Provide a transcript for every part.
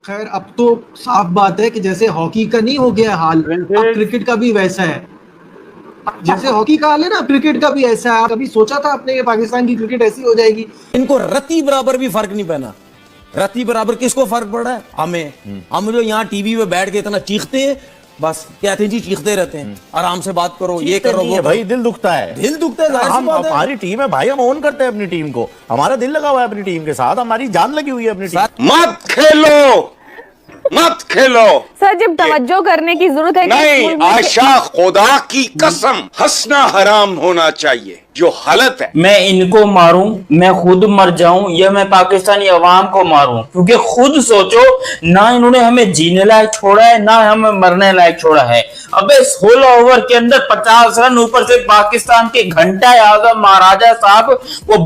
खैर अब तो साफ बात है कि जैसे हॉकी का नहीं हो गया हाल, अब प्रिंसेस क्रिकेट का भी वैसा है। जैसे हॉकी का हाल है ना, क्रिकेट का भी ऐसा है। कभी सोचा था आपने कि पाकिस्तान की क्रिकेट ऐसी हो जाएगी? इनको रत्ती बराबर भी फर्क नहीं पड़ा। रत्ती बराबर किसको फर्क पड़ा है? हमें। हम जो यहाँ टीवी पे बैठ के इतना चीखते हैं, बस कहते हैं जी चीखते रहते हैं, आराम से बात करो, ये करो, वो भाई दिल दुखता है, दिल दुखता है। जाहिर सी बात है, हमारी टीम है भाई, हम ओन करते हैं अपनी टीम को, हमारा दिल लगा हुआ है अपनी टीम के साथ, हमारी जान लगी हुई है अपनी टीम। मत खेलो, मत खेलो सर। जब तवज्जो करने की जरूरत है नहीं, आशा खुदा की कसम हंसना हराम होना चाहिए, जो हालत है। मैं इनको मारूं, मैं खुद मर जाऊं, या मैं पाकिस्तानी अवाम को मारूं? क्योंकि खुद सोचो, ना इन्होंने हमें जीने लायक छोड़ा है, ना हमें मरने लायक छोड़ा है। अबे 16 ओवर के अंदर 50 रन, ऊपर से पाकिस्तान के घंटा आजम महाराजा साहब वो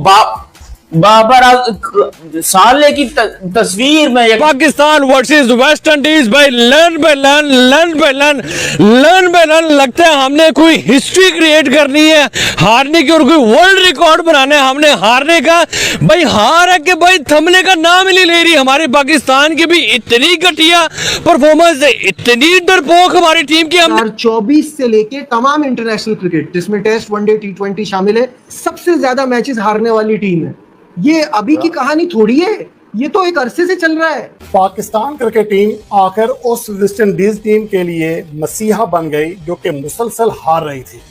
बाबर साले की तस्वीर में पाकिस्तान वर्सेस वेस्ट इंडीज भाई, learn by learn, learn by learn, learn by learn. लगता है हमने कोई हिस्ट्री क्रिएट करनी है हारने की, और कोई वर्ल्ड रिकॉर्ड बनाना है हमने हारने का। भाई हार है कि भाई थमने का नाम ही नहीं ले रही। हमारे पाकिस्तान की भी इतनी घटिया परफॉर्मेंस है, इतनी डरपोक हमारी टीम की। हम 2024 से लेके तमाम इंटरनेशनल क्रिकेट जिसमें टेस्ट, वनडे, T20 शामिल है, सबसे ज्यादा मैचेस हारने वाली टीम है। ये अभी की कहानी थोड़ी है, ये तो एक अरसे से चल रहा है। पाकिस्तान क्रिकेट टीम आखिर उस वेस्ट इंडीज टीम के लिए मसीहा बन गई जो कि मुसलसल हार रही थी,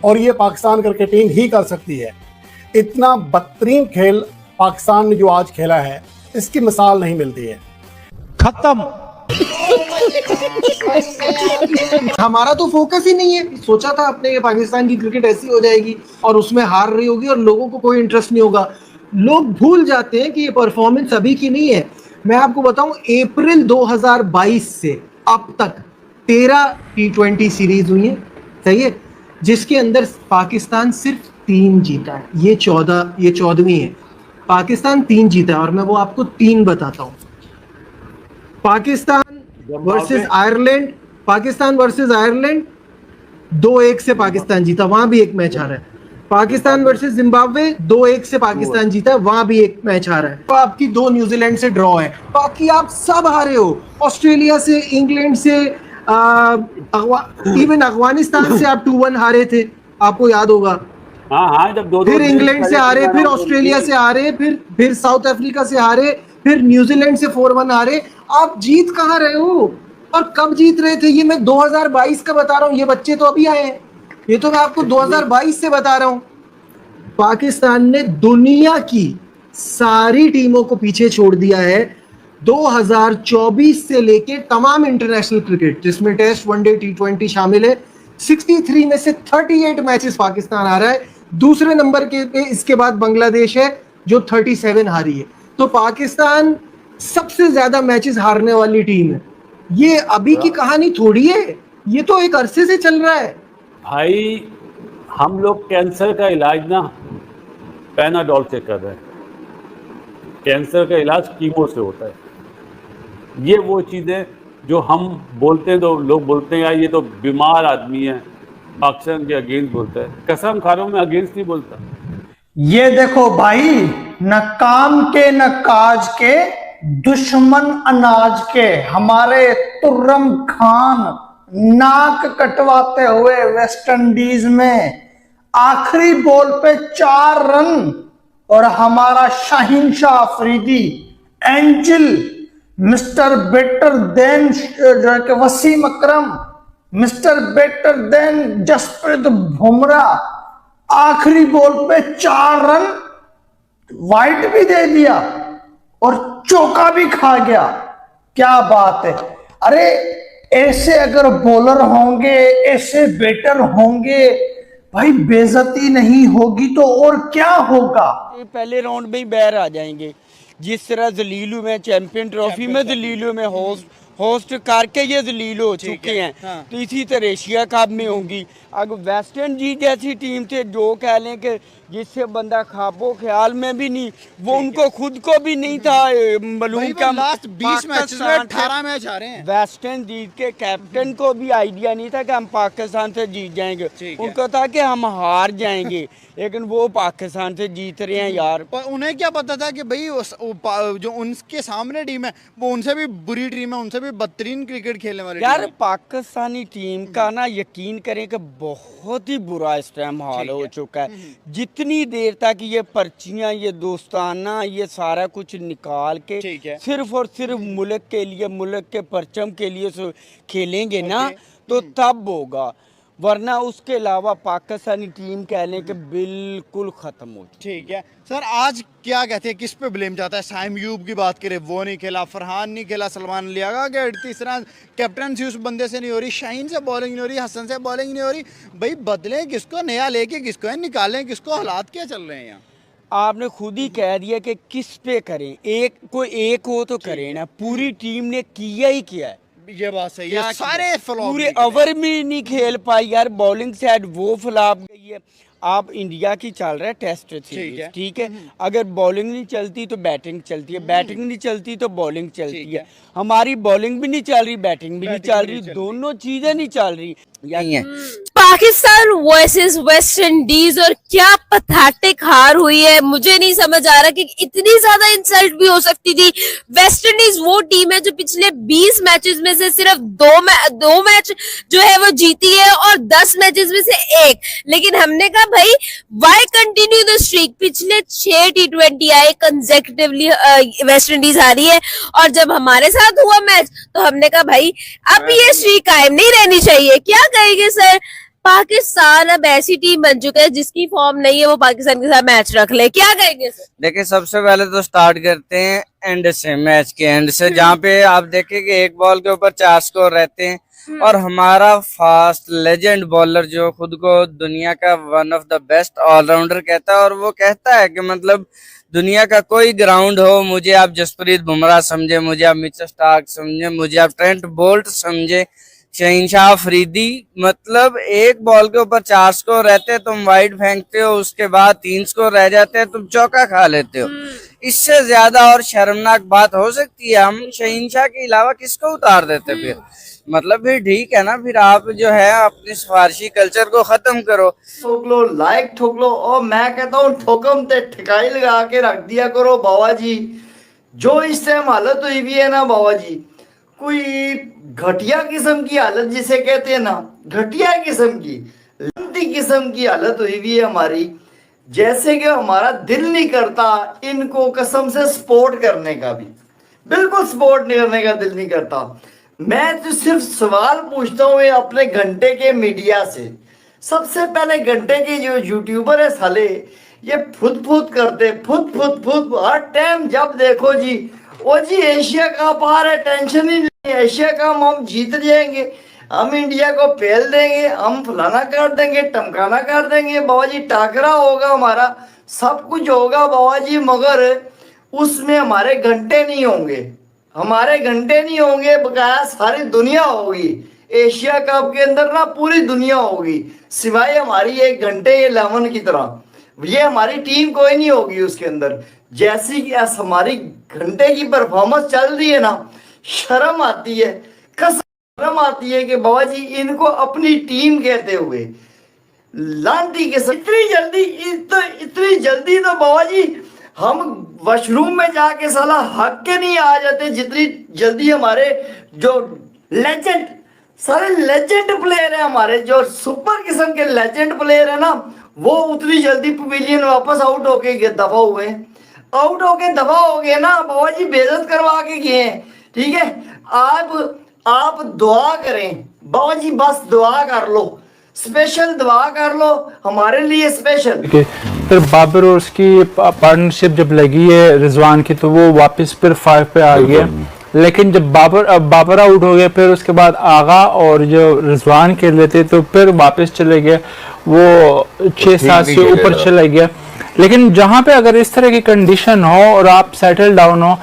और ये पाकिस्तान क्रिकेट टीम ही कर सकती है। इतना बदतरीन खेल पाकिस्तान ने जो आज खेला है, इसकी मिसाल नहीं मिलती है। खत्म। हमारा तो फोकस ही नहीं है। सोचा था आपने कि पाकिस्तान की क्रिकेट ऐसी हो जाएगी और उसमें हार रही होगी और लोगों को कोई इंटरेस्ट नहीं होगा। लोग भूल जाते हैं कि ये परफॉर्मेंस अभी की नहीं है। मैं आपको बताऊं, अप्रैल 2022 से अब तक 13 T20 सीरीज हुई है, सही है, जिसके अंदर पाकिस्तान सिर्फ 3 जीता है। ये 14वीं है। पाकिस्तान 3 जीता है, और मैं वो आपको 3 बताता हूँ। पाकिस्तान वर्सेस आयरलैंड 2-1 से पाकिस्तान जीता, वहां भी एक मैच हारा है। पाकिस्तान वर्सेस जिम्बाब्वे 2-1 से पाकिस्तान जीता, वहां भी एक मैच हारा है। तो आपकी 2 न्यूजीलैंड से ड्रॉ है, बाकी आप सब हारे हो। ऑस्ट्रेलिया से, इंग्लैंड से, इवन अफगानिस्तान से आप 2-1 हारे थे, आपको याद होगा। हाँ, जब दो फिर इंग्लैंड से हारे, फिर ऑस्ट्रेलिया से हारे, फिर साउथ अफ्रीका से हारे, फिर न्यूजीलैंड से 4-1 हारे। आप जीत कहाँ रहे हो और कब जीत रहे थे? ये मैं 2022 का बता रहा हूँ, ये बच्चे तो अभी आए हैं। ये तो मैं आपको 2022 से बता रहा हूं। पाकिस्तान ने दुनिया की सारी टीमों को पीछे छोड़ दिया है। 2024 से लेके तमाम इंटरनेशनल क्रिकेट जिसमें टेस्ट, वनडे, T20 शामिल है, 63 में से 38 मैचेस पाकिस्तान आ रहा है। दूसरे नंबर के पे इसके बाद बांग्लादेश है जो 37 हारी है। तो पाकिस्तान सबसे ज्यादा मैचेस हारने वाली टीम है। ये अभी की कहानी थोड़ी है, ये तो एक अरसे से चल रहा है। भाई हम लोग कैंसर का इलाज ना पैनाडोल से कर रहे हैं। कैंसर का इलाज कीमो से होता है। ये वो चीज़ें जो हम बोलते हैं, तो लोग बोलते हैं यार ये तो बीमार आदमी है, पाकिस्तान के अगेंस्ट बोलता है। कसम खा रहा हूं, मैं अगेंस्ट नहीं बोलता। ये देखो भाई, न काम के न काज के, दुश्मन अनाज के, हमारे तुर्रम खान नाक कटवाते हुए वेस्ट इंडीज में आखिरी बॉल पे 4 रन, और हमारा Shaheen Shah Afridi angel, mister better than जो कि Wasim Akram, mister better than Jasprit Bumrah आखिरी बॉल पे 4 रन, वाइट भी दे दिया और चौका भी खा गया। क्या बात है! अरे ऐसे अगर बॉलर होंगे, ऐसे बैटर होंगे, भाई बेइज्जती नहीं होगी तो और क्या होगा। पहले राउंड में ही बाहर आ जाएंगे। जिस तरह जलीलू में चैंपियन ट्रॉफी में जलीलू में होस्ट करके ये जलील हो चुके हैं। तो इसी तरह एशिया कप में होंगी। अगर वेस्ट इंडीज जैसी टीम थे जो कह लें कि जिससे बंदा ख्वाबो ख्याल में भी नहीं, वो उनको खुद को भी नहीं था मालूम का लास्ट 20 मैच में 18 मैच आ रहे हैं। वेस्ट इंडीज के कैप्टन को भी आइडिया नहीं था कि हम पाकिस्तान से जीत जाएंगे, उनको था कि हम हार जाएंगे, लेकिन वो पाकिस्तान से जीत रहे हैं यार। पर उन्हें क्या पता था कि भाई जो उनके सामने टीम है वो उनसे भी बुरी टीम है, उनसे भी बदतरीन क्रिकेट खेलने वाली यार। पाकिस्तानी टीम का ना यकीन करें कि बहुत ही बुरा इस टाइम हाल हो चुका है। जितनी देर तक ये पर्चियां, ये दोस्ताना, ये सारा कुछ निकाल के सिर्फ और सिर्फ मुल्क के लिए, मुल्क के परचम के लिए खेलेंगे ना तो तब होगा, वरना उसके अलावा पाकिस्तानी टीम कह लें कि बिल्कुल खत्म हो। ठीक है सर, आज क्या कहते हैं, किस पे ब्लेम जाता है? साइम यूब की बात करें, वो नहीं खेला, फरहान नहीं खेला, सलमान लियागा के तीसरा कैप्टनसी उस बंदे से नहीं हो रही, शाहीन से बॉलिंग नहीं हो रही, हसन से बॉलिंग नहीं हो रही। भाई बदलें किसको, नया लेके किसको है, निकालें किसको, हालात क्या चल रहे हैं यहाँ? आपने खुद ही कह दिया कि किस पे करें, कोई एक हो तो करें ना, पूरी टीम ने किया ही किया है। ये बात सही है, सारे पूरे ओवर में नहीं खेल पाई यार, बॉलिंग साइड वो फ्लॉप गई है। आप इंडिया की चल रहा है टेस्ट सीरीज, ठीक है, अगर बॉलिंग नहीं चलती तो बैटिंग चलती है, बैटिंग नहीं चलती तो बॉलिंग चलती है। हमारी बॉलिंग भी नहीं चल रही, बैटिंग भी नहीं चल रही, दोनों चीजें नहीं चल रही। यही है पाकिस्तान वर्सेस वेस्ट इंडीज, और क्या पथेटिक हार हुई है। मुझे नहीं समझ आ रहा कि इतनी ज्यादा इंसल्ट भी हो सकती थी। वेस्ट इंडीज वो टीम है जो पिछले 20 मैचेस में से सिर्फ दो मैच जो है वो जीती है और 10 मैचेस में से एक। लेकिन हमने कहा भाई वाई कंटिन्यू द स्ट्रीक, पिछले 6 T20 आए कंसेक्यूटिवली वेस्ट इंडीज हारी है, और जब हमारे साथ हुआ मैच तो हमने कहा भाई अब ये स्ट्रीक कायम नहीं रहनी चाहिए। क्या कहेंगे सर? पाकिस्तान अब ऐसी टीम बन चुका है जिसकी फॉर्म नहीं है वो पाकिस्तान के साथ मैच रख ले, क्या कहेंगे सर? देखिए सबसे पहले तो स्टार्ट करते हैं एंड से, मैच के एंड से, जहाँ पे आप देखेंगे एक बॉल के ऊपर 4 स्कोर रहते हैं और हमारा फास्ट लेजेंड बॉलर जो खुद को दुनिया का one of the best allrounder कहता है, और वो कहता है कि मतलब दुनिया का कोई ग्राउंड हो, मुझे आप जसप्रीत बुमराह समझे, मुझे आप मिचेल स्टार्क समझे, मुझे आप ट्रेंट बोल्ट समझे, शहनशाह अफरीदी, मतलब एक बॉल के ऊपर 4 स्कोर रहते हैं, तुम वाइड फेंकते हो, उसके बाद 3 स्कोर रह जाते हैं, तुम चौका खा लेते हो। इससे ज्यादा और शर्मनाक बात हो सकती है? हम शहनशाह के अलावा किसको उतार देते फिर? मतलब फिर ठीक है ना, फिर आप जो है अपने सिफारशी कल्चर को खत्म करो, ठोक लो, लाइक ठोक लो, और मैं कहता हूँ ठोकम ते ठिकाई लगा के रख दिया करो बाबा जी। जो इस टाइम हालत हुई भी है ना बाबा जी, कोई घटिया किस्म की हालत जिसे कहते हैं ना, घटिया किस्म की, लंती किस्म की हालत हुई भी है हमारी, जैसे कि हमारा दिल नहीं करता इनको कसम से सपोर्ट करने का भी, बिल्कुल सपोर्ट नहीं करने का दिल नहीं करता। मैं तो सिर्फ सवाल पूछता हूँ अपने घंटे के मीडिया से। सबसे पहले घंटे के जो यूट्यूबर है साले, ये फुद फुद करते, फुद फुद फुद हर टाइम, जब देखो जी ओ जी एशिया कप आ रहा है, टेंशन ही नहीं, एशिया कप हम जीत जाएंगे, हम इंडिया को फेल देंगे, हम फलाना कर देंगे, टमकाना कर देंगे बाबा जी, टाकरा होगा हमारा, सब कुछ होगा बाबा जी, मगर उसमें हमारे घंटे नहीं होंगे, हमारे घंटे नहीं होंगे, बकाया सारी दुनिया होगी एशिया कप के अंदर ना, पूरी दुनिया होगी सिवाय हमारी एक घंटे 11 की तरह, ये हमारी टीम कोई नहीं होगी उसके अंदर। जैसी कि हमारी घंटे की परफॉर्मेंस चल रही है ना, शर्म आती है, शर्म आती है कि बाबा जी इनको अपनी टीम कहते हुए लांटी के साथ इतनी जल्दी तो बाबा जी हम वॉशरूम में जाके साला हक के नहीं आ जाते, जितनी जल्दी हमारे जो लेजेंड, सारे लेजेंड प्लेयर है हमारे, जो सुपर किस्म के लेजेंड प्लेयर है ना, वो उतनी जल्दी पवेलियन वापस आउट होके दफा हुए, आउट होके दफा हो गए ना बाबा जी, बेइज्जत करवा के गए हैं। ठीक है, आप दुआ करें बाबा जी, बस दुआ कर लो, स्पेशल दुआ कर लो हमारे लिए स्पेशल। फिर बाबर और उसकी पार्टनरशिप जब लगी है रिजवान की, तो वो वापस फिर 5 पे आ गया, लेकिन जब बाबर आउट हो गया, फिर उसके बाद आगा और जो रिजवान खेल लेते तो फिर वापस चले गए, वो 6-7 से ऊपर चले गया। लेकिन जहां पे अगर इस तरह की कंडीशन हो और आप सेटल डाउन हो,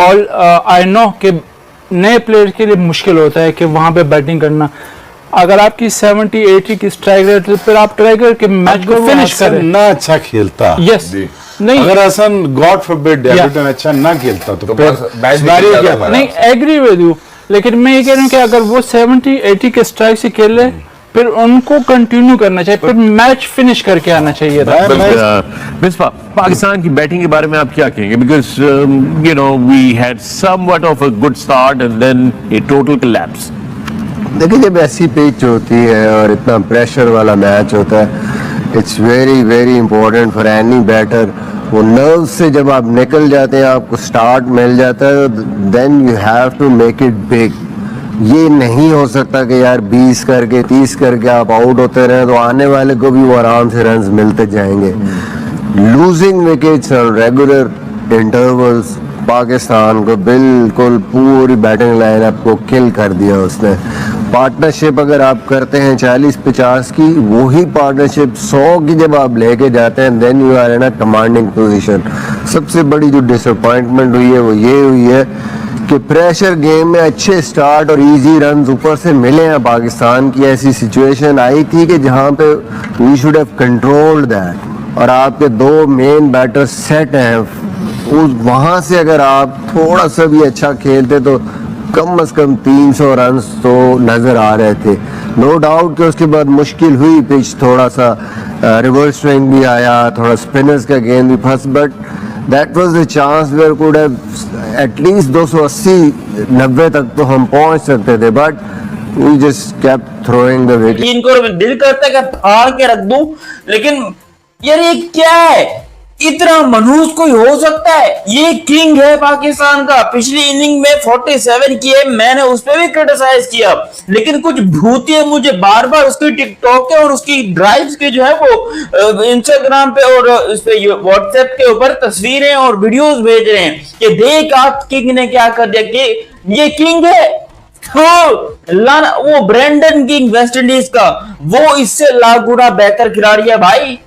और आई नो कि नए प्लेयर के लिए मुश्किल होता है कि वहां पे बैटिंग करना। अगर आपकी 70-80 की स्ट्राइक रेट तो फिर आप ट्राई करके मैच को फिनिश करें। ना अच्छा खेलता यस नहीं, अगर हसन गॉड फॉरबिड एवर्टन अच्छा ना खेलता तो सिनेरियो क्या था? नहीं एग्री विद यू, लेकिन मैं ये कह रहा हूँ कि अगर वो 70-80 के स्ट्राइक से खेल ले फिर उनको कंटिन्यू करना चाहिए, फिर मैच फिनिश करके आना चाहिए था। मिसबा, पाकिस्तान की बैटिंग के बारे में आप क्या कहेंगे? Because you know we had somewhat of a good start and then a total collapse. देखिए जब ऐसी पिच होती है और इतना प्रेशर वाला मैच होता है, it's very very important for any batter. वो नर्व से जब आप निकल जाते हैं, आपको स्टार्ट मिल जाता है, then you have to make it big. ये नहीं हो सकता कि यार 20 करके 30 करके आप आउट होते रहे, तो आने वाले को भी वो आराम से रन्स मिलते जाएंगे। Losing wickets on regular intervals Pakistan को बिल्कुल पूरी बैटिंग लाइनअप को किल कर दिया उसने। पार्टनरशिप अगर आप करते हैं 40-50 की, वही पार्टनरशिप 100 की जब आप लेके जाते हैं, then you are in a commanding position. सबसे बड़ी जो डिसअपॉइंटमेंट हुई है वो ये हुई है कि प्रेशर गेम में अच्छे स्टार्ट और इजी रन्स ऊपर से मिले हैं पाकिस्तान की। ऐसी सिचुएशन आई थी कि जहां पे we should have controlled that, और आपके दो मेन बैटर सेट हैं, उस वहां से अगर आप थोड़ा सा भी अच्छा खेलते तो कम से कम 300 रन्स तो नजर आ रहे थे। नो डाउट कि उसके बाद मुश्किल हुई, पिच थोड़ा सा रिवर्स स्विंग भी आया, थोड़ा स्पिनर्स का गेंद भी फंस, but that was the chance where could have at least 280-90 तक तो हम पहुंच सकते थे, but we just kept throwing the wicket. इनको दिल करता है कि फाड़ के रख दूं, लेकिन यार ये क्या है? इतना मनहूस कोई हो सकता है? ये किंग है पाकिस्तान का। पिछली इनिंग में 47 किए, मैंने उस पर भी क्रिटिसाइज किया, लेकिन कुछ भूतिए मुझे बार बार उसकी टिकटॉक के और उसकी ड्राइव्स के जो है वो इंस्टाग्राम पे और उस पे व्हाट्सएप के ऊपर तस्वीरें और वीडियोस भेज रहे हैं कि देख आप किंग ने क्या कर दिया, कि ये किंग है। वो ब्रेंडन किंग वेस्ट इंडीज का, वो इससे लाख गुना बेहतर खिलाड़ी है भाई।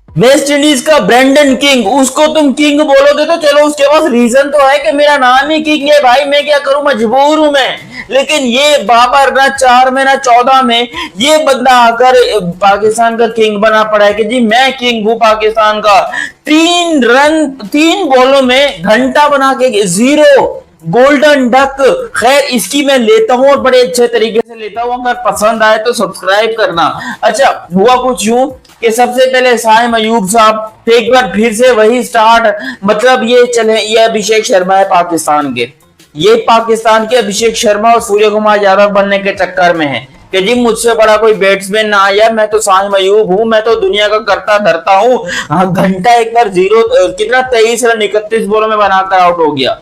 वेस्ट इंडीज का ब्रेंडन किंग, उसको तुम किंग बोलोगे तो चलो, उसके पास रीजन तो है कि मेरा नाम ही किंग है भाई, मैं क्या करूं, मजबूर हूं मैं। लेकिन ये बाबर ना 4 में ना 14 में ये बंदा आकर पाकिस्तान का किंग बना पड़ा है कि जी मैं किंग हूं पाकिस्तान का। 3 बॉलों में घंटा बना के 0 गोल्डन डक। खैर इसकी मैं लेता हूं और बड़े अच्छे तरीके से लेता हूं, अगर पसंद आए तो सब्सक्राइब करना। अच्छा हुआ कुछ यूं कि सबसे पहले साइम अयूब साहब एक बार फिर से वही स्टार्ट, मतलब ये चले, ये अभिषेक शर्मा है पाकिस्तान के, ये पाकिस्तान के अभिषेक शर्मा और सूर्य कुमार यादव बनने के चक्कर में है कि जी मुझसे बड़ा कोई बैट्समैन ना आया, मैं तो साइम अयूब हूं, मैं तो दुनिया का करता धरता हूं। हाँ घंटा एक बार 0 कितना 23 रन 31 बॉलों में बनाकर आउट हो गया,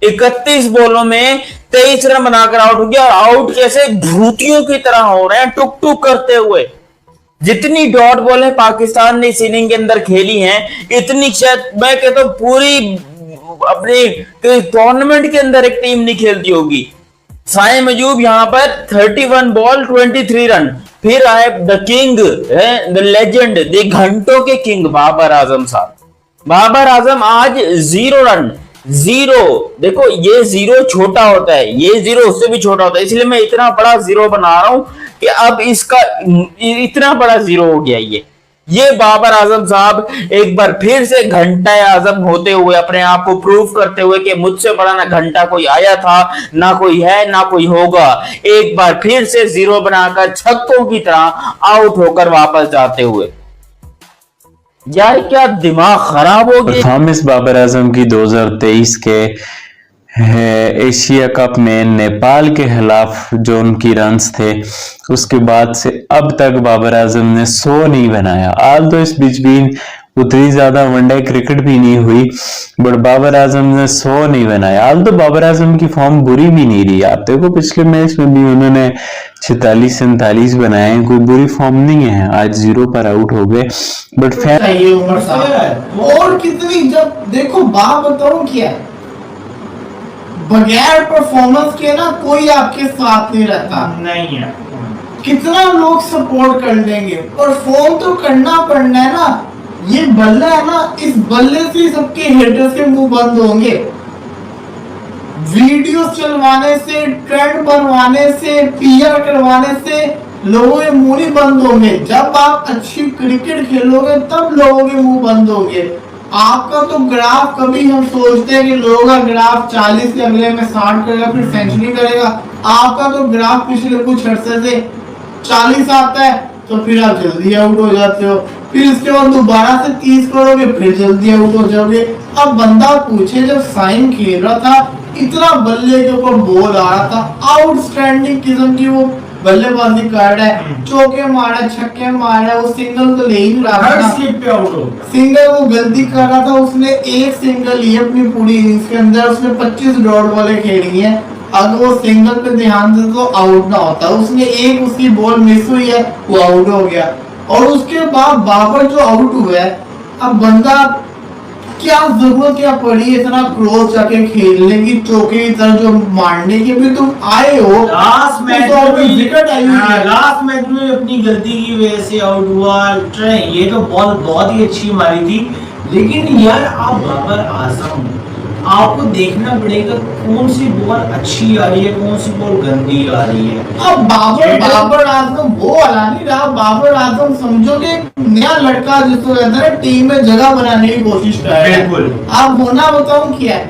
31 बॉलों में 23 रन बनाकर आउट हो गया। और आउट कैसे, भूतियों की तरह हो रहे हैं, टुक टुक करते हुए। जितनी डॉट बॉलें पाकिस्तान ने इस इनिंग के अंदर खेली हैं, इतनी शायद मैं कहता हूं पूरी अपने टूर्नामेंट के अंदर एक टीम नहीं खेलती होगी। साइम अयूब यहां पर 31 बॉल 23 रन। फिर आए the king, the legend, the घंटों के किंग बाबर आजम साहब। बाबर आजम आज 0 रन, 0। देखो ये 0 छोटा होता है, ये 0 उससे भी छोटा होता है, इसलिए मैं इतना बड़ा 0 बना रहा हूं कि अब इसका इतना बड़ा 0 हो गया। ये बाबर आजम साहब एक बार फिर से घंटा आजम होते हुए अपने आप को प्रूव करते हुए कि मुझसे बड़ा ना घंटा कोई आया था, ना कोई है, ना कोई होगा। एक बार फिर से 0 बनाकर छक्कों की तरह आउट होकर वापस जाते हुए। यार क्या दिमाग खराब हो गया। परफॉर्मेंस बाबर आजम की 2023 के एशिया कप में नेपाल के खिलाफ जो उनकी रन्स थे, उसके बाद से अब तक बाबर आजम ने 100 नहीं बनाया। आज तो इस बीच भी उतनी ज्यादा वनडे क्रिकेट भी नहीं हुई, बट बाबर आजम ने 100 नहीं बनाया। आज तो बाबर आजम की फॉर्म बुरी भी नहीं रही। आप देखो पिछले मैच में भी उन्होंने 46-47 बनाए, कोई बुरी फॉर्म नहीं है। आज 0 पर आउट हो गए, बट और कितनी, जब देखो बात बताऊं क्या, बगैर परफॉर्मेंस के ना कोई आपके साथ नहीं रहता, नहीं है। कितना लोग सपोर्ट कर देंगे, परफॉर्म तो करना पड़ना है ना। ये बल्ला है ना, इस बल्ले से सबके हेटर्स के मुंह बंद होंगे। वीडियो चलवाने से, ट्रेंड बनवाने से, पीआर करवाने से लोगों के मुंह नहीं बंद होंगे। जब आप अच्छी क्रिकेट खेलोगे तब लोगों के मुंह बंद होंगे। आपका तो ग्राफ, कभी हम सोचते हैं कि लोगों का ग्राफ 40 के अगले में 60 करेगा फिर सेंचुरी करेगा, आपका तो ग्राफ पिछले कुछ अर्से से 40 आता है तो फिर आप जल्दी आउट हो जाते हो, फिर इसके बाद दोबारा से 30 करोगे फिर जल्दी आउट हो जाओगे। अब बंदा पूछे, जब साइन खेल रहा था इतना बल्ले के ऊपर बॉल आ रहा था, आउटस्टैंडिंग किस्म की वो बल्लेबाजी कर रहा है, चौके मारा, छक्के मारा, वो सिंगल तो ले ही नहीं रहा था, स्लिप पे आउट हो गया। सिंगल वो गलती कर रहा था, उसने एक सिंगल ही अपनी पूरी इनिंग्स के अंदर उसने 25 डॉट बॉलें खेली हैं। अगर वो सिंगल पे ध्यान दे तो आउट ना होता, उसने एक उसकी बॉल मिस हुई है वो आउट हो गया। और उसके बाद बाबर जो आउट हुआ है, अब बंदा क्या जरूरत क्या पड़ी इतना क्लोज जाके खेलने की, चौके की तरह जो मारने की, भी तुम आए हो लास्ट मैच में विकेट आई हुई है, लास्ट मैच में अपनी गलती की वजह से आउट हुआ। ये तो बॉल बहुत ही अच्छी मारी थी, लेकिन यार आप बाबर आजम, आपको देखना पड़ेगा कौन सी बॉल अच्छी आ रही है, कौन सी बॉल गंदी आ रही है। अब बाबर आजम वो वाला नहीं रहा। बाबर आजम समझो कि नया लड़का जिसको कहते हैं टीम में जगह बनाने की कोशिश कर रहा है। अब होना बताऊं क्या है,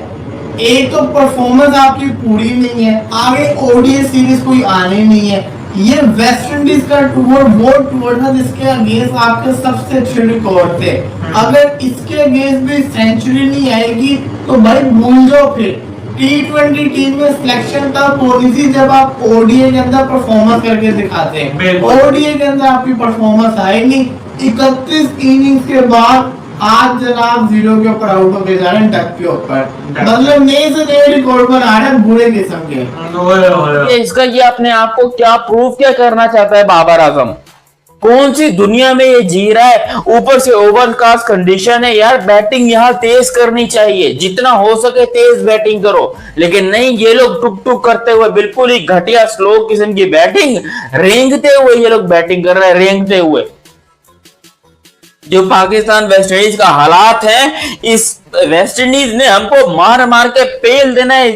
एक तो परफॉर्मेंस आपकी पूरी नहीं है, आगे ओडीआई सीरीज कोई आने नहीं है। ये वेस्ट इंडीज का टूर वो टूर था जिसके अगेंस्ट आपके सबसे अच्छे रिकॉर्ड थे। अगर इसके अगेंस्ट भी सेंचुरी नहीं आएगी तो भाई भूल जाओ। फिर T20 टीम में सिलेक्शन तब होनी थी जब आप ओडीआई के अंदर परफॉर्मेंस करके दिखाते हैं। ओडीआई के अंदर आपकी परफॉर्मेंस आएगी। 31 इनिंग्स के बाद आज जनाब 0 के ऊपर आउट होके जा रहे हैं, डक के ऊपर, मतलब नए से नए रिकॉर्ड बना रहे हैं बुरे किस्म के। इसका ये अपने आप को क्या प्रूव क्या करना चाहता है बाबर आजम? कौन सी दुनिया में ये जी रहा है? ऊपर से ओवरकास्ट कंडीशन है यार, बैटिंग यहाँ तेज करनी चाहिए, जितना हो सके तेज बैटिंग करो, लेकिन नहीं, ये लोग टुक टुक करते हुए बिल्कुल ही घटिया स्लो किस्म की बैटिंग, रेंगते हुए ये लोग बैटिंग कर रहे हैं, रेंगते हुए। जो पाकिस्तान वेस्ट इंडीज का हालात है, इस वेस्ट इंडीज ने हमको मार मार के पेल देना है।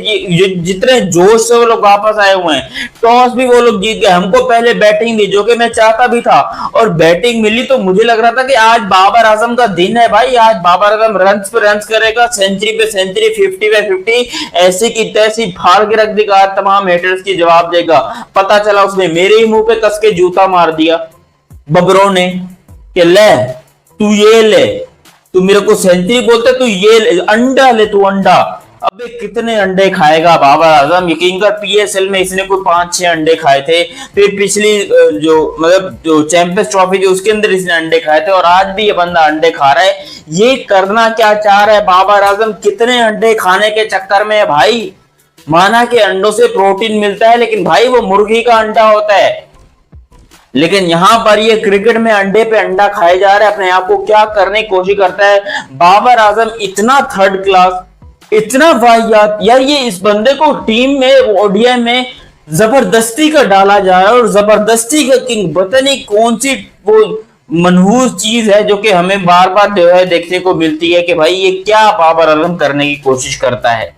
जितने जोश से वो लोग वापस आए हुए हैं, टॉस भी वो लोग जीत गए, हमको पहले बैटिंग दी जो कि मैं चाहता भी था, और बैटिंग मिली तो मुझे लग रहा था कि आज बाबर आजम का दिन है भाई। आज बाबर आजम रन्स पे रन्स करेगा, सेंचुरी पे सेंचुरी, 50 पे 50, ऐसी की तैसी फाड़ के रख देगा, तमाम हेटर्स की जवाब देगा। पता चला उसने मेरे ही मुंह पे कस के जूता मार दिया बबरों ने कि ले तू ये ले, तू मेरे को सेंचुरी बोलते, तू ये ले, अंडा ले, तू अंडा। अबे कितने अंडे खाएगा बाबर आजम? यकीन कर पीएसएल में इसने कोई 5-6 अंडे खाए थे, फिर पिछली जो मतलब जो चैंपियंस ट्रॉफी थी उसके अंदर इसने अंडे खाए थे, और आज भी ये बंदा अंडे खा रहा है। ये करना क्या चाह रहा है बाबर आजम? कितने अंडे खाने के चक्कर में है भाई? माना कि अंडों से प्रोटीन मिलता है, लेकिन भाई वो मुर्गी का अंडा होता है। लेकिन यहां पर ये क्रिकेट में अंडे पे अंडा खाए जा रहा है, अपने आप को क्या करने की कोशिश करता है बाबर आजम। इतना थर्ड क्लास, इतना वाहियात यार, ये इस बंदे को टीम में ओडीआई में जबरदस्ती का डाला जा रहा है, और जबरदस्ती का किंग पता नहीं कौन सी वो मनहूस चीज है जो कि हमें बार बार जो है देखने को मिलती है कि भाई ये क्या बाबर आजम करने की कोशिश करता है।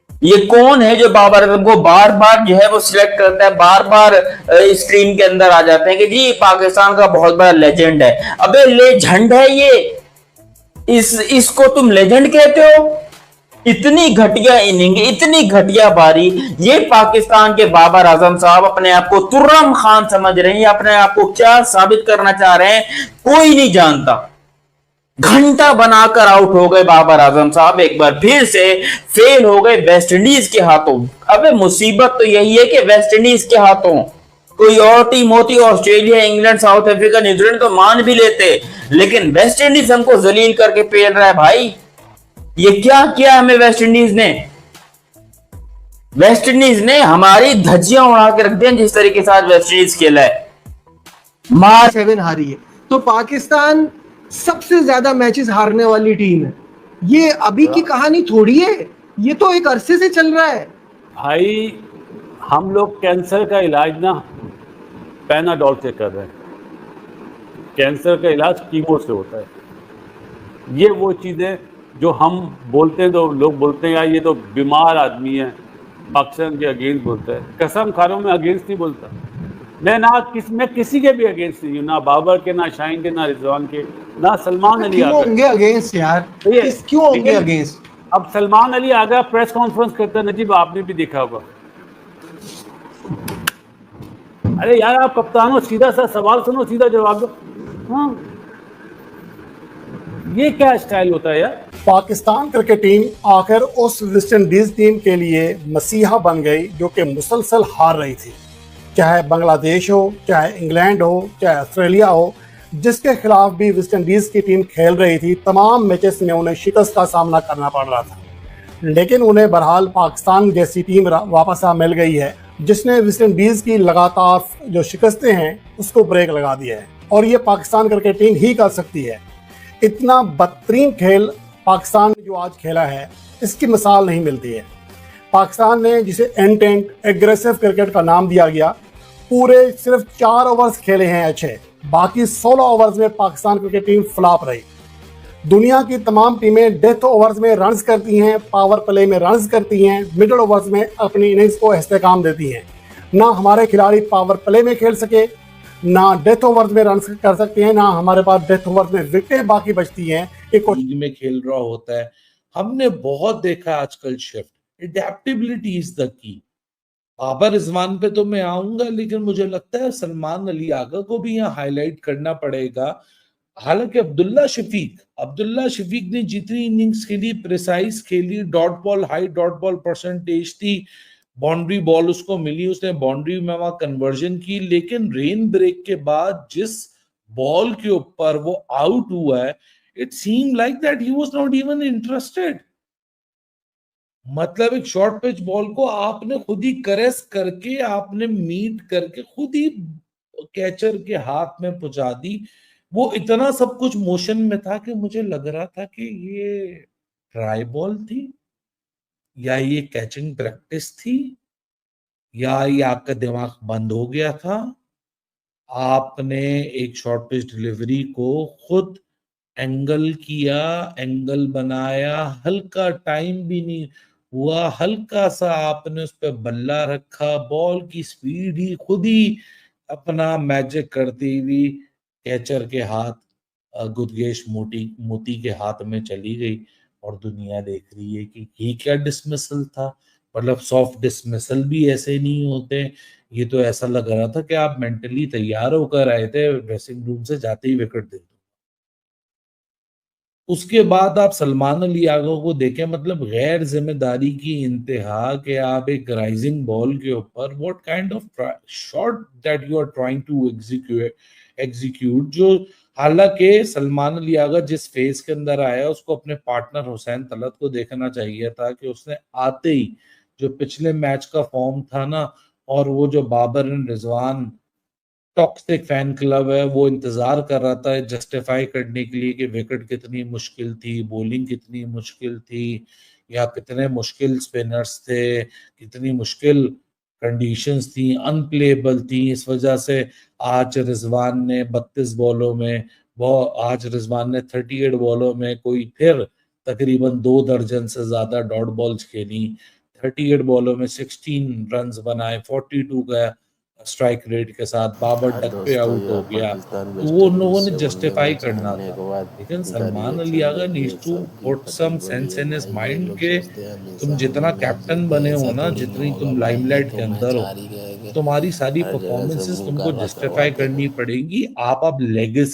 ये कौन है जो बाबर आजम को बार बार जो है वो सिलेक्ट करता है, बार बार इस टीम के अंदर आ जाते हैं कि जी पाकिस्तान का बहुत बड़ा लेजेंड है। अबे लेजेंड है ये, इसको तुम लेजेंड कहते हो? इतनी घटिया इनिंग, इतनी घटिया बारी, ये पाकिस्तान के बाबर आजम साहब अपने आप को तुर्रम खान समझ रहे हैं, अपने आप को क्या साबित करना चाह रहे हैं कोई नहीं जानता। घंटा बनाकर आउट हो गए बाबर आजम साहब, एक बार फिर से फेल हो गए वेस्ट इंडीज के हाथों। अबे मुसीबत तो यही है कि वेस्ट इंडीज के हाथों कोई और टीम होती, Australia, England, south Africa, New Zealand तो मान भी लेते, लेकिन वेस्ट इंडीज हमको जलील करके पेल रहा है भाई। ये क्या किया हमें वेस्ट इंडीज ने? वेस्ट इंडीज ने हमारी धज्जियां उड़ा के रख दी जिस तरीके से आज वेस्ट इंडीज खेला है। मार 7 हारी है, तो पाकिस्तान सबसे ज्यादा मैचेस हारने वाली टीम है। ये अभी की कहानी थोड़ी है, ये तो एक अरसे से चल रहा है भाई। हम लोग कैंसर का इलाज ना पैनाडोल से कर रहे हैं, कैंसर का इलाज कीमो से होता है। ये वो चीज़ें जो हम बोलते हैं तो लोग बोलते हैं यार ये तो बीमार आदमी है, पाकिस्तान के अगेंस्ट बोलता है। कसम खा रहा हूं, मैं अगेंस्ट नहीं बोलता। मैं किसी के भी अगेंस्ट नहीं हूँ, ना बाबर के, ना शाहीन के, ना रिजवान के, ना सलमान अली क्यों होंगे अगेंस्ट यार? क्यों होंगे अगेंस्ट? अब सलमान अली आगा प्रेस कॉन्फ्रेंस करता है, नजीब आपने भी देखा होगा। अरे यार आप कप्तान हो, सीधा सा सवाल सुनो, सीधा जवाब दो। हाँ, ये क्या स्टाइल होता है यार? पाकिस्तान क्रिकेट टीम आखिर उस वेस्ट इंडीज टीम के लिए मसीहा बन गई जो कि मुसलसल हार रही थी, चाहे बांग्लादेश हो, चाहे इंग्लैंड हो, चाहे ऑस्ट्रेलिया हो, जिसके खिलाफ भी वेस्ट इंडीज की टीम खेल रही थी। तमाम मैचेस में उन्हें शिकस्त का सामना करना पड़ रहा था, लेकिन उन्हें बहरहाल पाकिस्तान जैसी टीम वापस आ मिल गई है जिसने वेस्ट इंडीज की लगातार जो शिकस्तें हैं उसको ब्रेक लगा दिया है, और ये पाकिस्तान क्रिकेट टीम ही कर सकती है। इतना बदतरीन खेल पाकिस्तान ने जो आज खेला है इसकी मिसाल नहीं मिलती है। पाकिस्तान ने जिसे इंटेंट एग्रेसिव क्रिकेट का नाम दिया गया, पूरे सिर्फ 4 ओवर्स खेले हैं अच्छे, बाकी 16 ओवर्स में पाकिस्तान क्रिकेट टीम फ्लॉप रही। दुनिया की तमाम टीमें डेथ ओवर्स में रन्स करती हैं, पावर प्ले में रन्स करती हैं, मिडल ओवर्स में अपनी इनिंग्स को इस्तेकाम देती हैं। ना हमारे खिलाड़ी पावर प्ले में खेल सके, ना डेथ ओवर्स में रन कर सकते हैं, ना हमारे पास डेथ ओवर्स में विकेटें बाकी बचती हैं। एक लीग में खेल रहा होता है, हमने बहुत देखा आजकल shift. Adaptability is the key. Babar Rizwan पे तो मैं आऊंगा, लेकिन मुझे लगता है सलमान अली आगा को भी यहाँ हाईलाइट करना पड़ेगा। हालांकि अब्दुल्ला शफीक ने जितनी इनिंग्स खेली, प्रिसाइज खेली, dot ball high dot ball percentage थी, बाउंड्री बॉल उसको मिली, उसने बाउंड्री में वहां कन्वर्जन की, लेकिन रेन ब्रेक के बाद जिस बॉल के ऊपर वो आउट हुआ है, it seem like that he was not even interested. मतलब एक शॉर्ट पिच बॉल को आपने खुद ही करेस करके, आपने मीट करके खुद ही कैचर के हाथ में पहुंचा दी। वो इतना सब कुछ मोशन में था कि मुझे लग रहा था कि ये ट्राई बॉल थी, या ये कैचिंग प्रैक्टिस थी, या ये आपका दिमाग बंद हो गया था। आपने एक शॉर्ट पिच डिलीवरी को खुद एंगल किया, एंगल बनाया, हल्का टाइम भी नहीं हुआ, हल्का सा आपने उस पर बल्ला रखा, बॉल की स्पीड ही खुद ही अपना मैजिक करती हुई कैचर के हाथ, गुदगेश मोती के हाथ में चली गई। और दुनिया देख रही है कि ये क्या डिसमिसल था। मतलब सॉफ्ट डिसमिसल भी ऐसे नहीं होते। ये तो ऐसा लग रहा था कि आप मेंटली तैयार होकर आए थे, ड्रेसिंग रूम से जाते ही विकेट दे दो। उसके बाद आप सलमान अली आगा को देखें, मतलब गैर जिम्मेदारी की इंतहा कि आप एक राइजिंग बॉल के ऊपर what kind of shot that you are trying to execute, जो हालांकि सलमान अली आगा जिस फेज के अंदर आया उसको अपने पार्टनर हुसैन तलत को देखना चाहिए था कि उसने आते ही जो पिछले मैच का फॉर्म था ना, और वो जो Babar and Rizwan toxic fan club है वो इंतजार कर रहा था जस्टिफाई करने के लिए कि विकेट कितनी मुश्किल थी, बॉलिंग कितनी मुश्किल थी, या कितने मुश्किल स्पिनर्स थे, कितनी मुश्किल कंडीशंस थी, अनप्लेबल थी। इस वजह से आज रिजवान ने 32 बॉलों में, आज रिजवान ने 38 बॉलों में कोई फिर तकरीबन 2 दर्जन से ज्यादा डॉट बॉल्स खेली, 38 बॉलों में 16 रन्स बनाए, 42 का स्ट्राइक रेट के साथ। बाबर डक पे आउट हो गया, तो वो लोगों ने जस्टिफाई करना था। लेकिन Salman Ali Agha needs to put some sense in his mind के तुम जितना कैप्टन बने हो ना, जितनी तुम लाइमलाइट के अंदर हो, तुम्हारी सारी परफॉर्मेंसेस तुमको जस्टिफाई करनी पड़ेगी। आप अब लेगेसी